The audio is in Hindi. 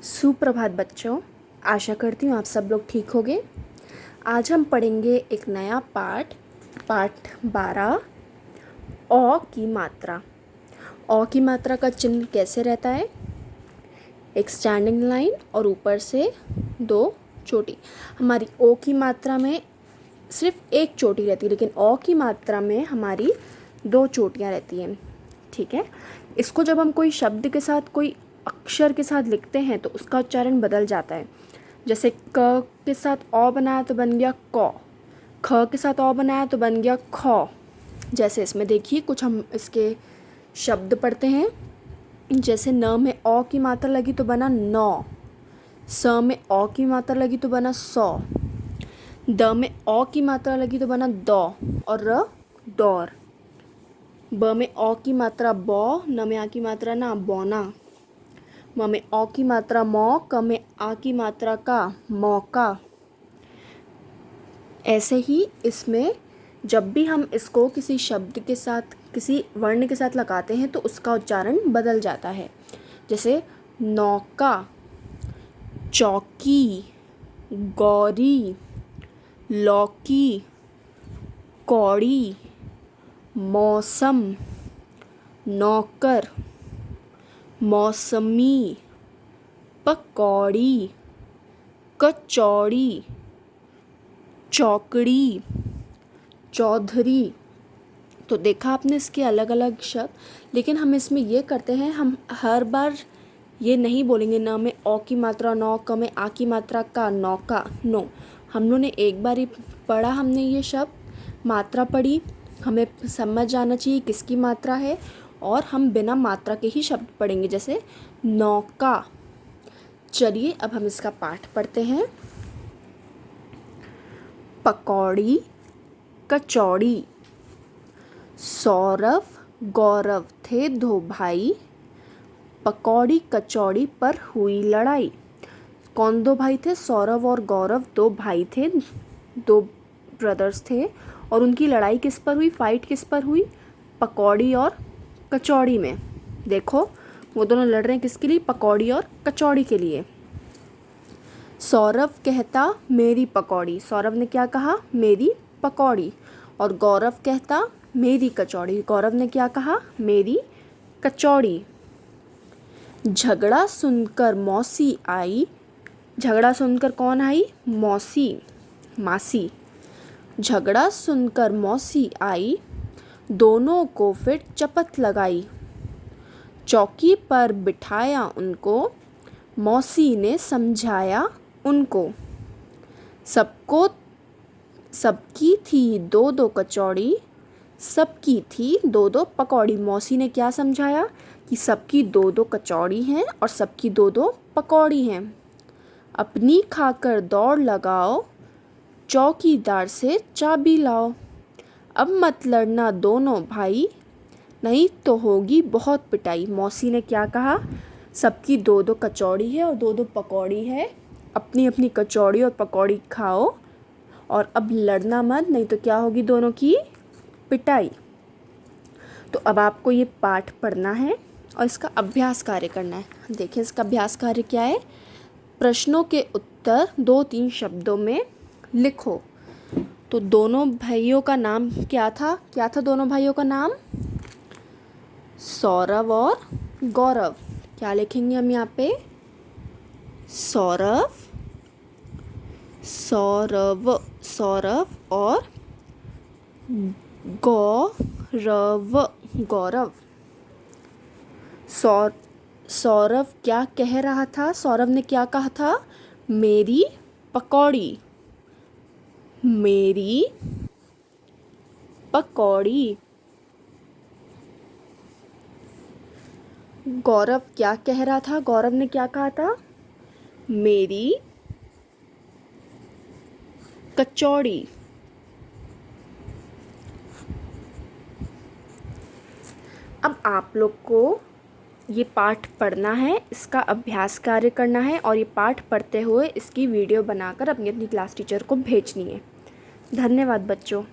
सुप्रभात बच्चों, आशा करती हूँ आप सब लोग ठीक होंगे। आज हम पढ़ेंगे एक नया पाठ 12 अ की मात्रा। अ की मात्रा का चिन्ह कैसे रहता है? एक स्टैंडिंग लाइन और ऊपर से दो चोटी। हमारी ओ की मात्रा में सिर्फ एक चोटी रहती है, लेकिन अ की मात्रा में हमारी दो चोटियाँ रहती हैं। ठीक है, इसको जब हम कोई शब्द के साथ, कोई अक्षर के साथ लिखते हैं तो उसका उच्चारण बदल जाता है। जैसे क के साथ अ बनाया तो बन गया क, ख के साथ अ बनाया तो बन गया ख। जैसे इसमें देखिए कुछ हम इसके शब्द पढ़ते हैं। जैसे न में अ की मात्रा लगी तो बना नौ, स में अ की मात्रा लगी तो बना सौ, द में अ की मात्रा लगी तो बना दौ और र दौर। ब में अ की मात्रा बौ, न में आ की मात्रा ना बौना। म में अ की मात्रा मौ, क में आ की मात्रा का मौका। ऐसे ही इसमें जब भी हम इसको किसी शब्द के साथ, किसी वर्ण के साथ लगाते हैं तो उसका उच्चारण बदल जाता है। जैसे नौका, चौकी, गौरी, लौकी, कौड़ी, मौसम, नौकर, मौसमी, पकौड़ी, कचौड़ी, चौकड़ी, चौधरी। तो देखा आपने इसके अलग अलग शब्द, लेकिन हम इसमें ये करते हैं, हम हर बार ये नहीं बोलेंगे न में अ की मात्रा नौ, क में आ की मात्रा का नौका। नो, हम लोगों ने एक बार ही पढ़ा, हमने ये शब्द मात्रा पढ़ी, हमें समझ जाना चाहिए किसकी मात्रा है, और हम बिना मात्रा के ही शब्द पढ़ेंगे। जैसे नौका। चलिए अब हम इसका पाठ पढ़ते हैं। पकौड़ी, कचौड़ी। सौरव गौरव थे दो भाई, पकौड़ी कचौड़ी पर हुई लड़ाई। कौन दो भाई थे? सौरव और गौरव दो भाई थे, दो ब्रदर्स थे, और उनकी लड़ाई किस पर हुई? फाइट किस पर हुई? पकौड़ी और कचौड़ी में। देखो वो दोनों लड़ रहे हैं किसके लिए? पकौड़ी और कचौड़ी के लिए। सौरव कहता मेरी पकौड़ी। सौरव ने क्या कहा? मेरी पकौड़ी। और गौरव कहता मेरी कचौड़ी। गौरव ने क्या कहा? मेरी कचौड़ी। झगड़ा सुनकर मौसी आई। झगड़ा सुनकर कौन आई? मौसी, मासी। झगड़ा सुनकर मौसी आई, दोनों को फिर चपत लगाई। चौकी पर बिठाया उनको, मौसी ने समझाया उनको। सबकी थी दो दो कचौड़ी, सबकी थी दो दो पकौड़ी। मौसी ने क्या समझाया? कि सबकी दो दो कचौड़ी हैं और सबकी दो दो पकौड़ी हैं। अपनी खाकर दौड़ लगाओ, चौकीदार से चाबी लाओ। अब मत लड़ना दोनों भाई, नहीं तो होगी बहुत पिटाई। मौसी ने क्या कहा? सबकी दो दो कचौड़ी है और दो दो पकौड़ी है, अपनी अपनी कचौड़ी और पकौड़ी खाओ, और अब लड़ना मत, नहीं तो क्या होगी? दोनों की पिटाई। तो अब आपको ये पाठ पढ़ना है और इसका अभ्यास कार्य करना है। देखिए इसका अभ्यास कार्य क्या है? प्रश्नों के उत्तर 2-3 शब्दों में लिखो। तो दोनों भाइयों का नाम क्या था? क्या था दोनों भाइयों का नाम? सौरव और गौरव। क्या लिखेंगे हम यहाँ पे? सौरव, सौरव, सौरव और गौरव, गौरव। सौरव क्या कह रहा था? सौरव ने क्या कहा था? मेरी पकौड़ी, मेरी पकौड़ी। गौरव क्या कह रहा था? गौरव ने क्या कहा था? मेरी कचौड़ी। अब आप लोग को ये पाठ पढ़ना है, इसका अभ्यास कार्य करना है, और ये पाठ पढ़ते हुए इसकी वीडियो बनाकर अपनी अपनी क्लास टीचर को भेजनी है। धन्यवाद बच्चों।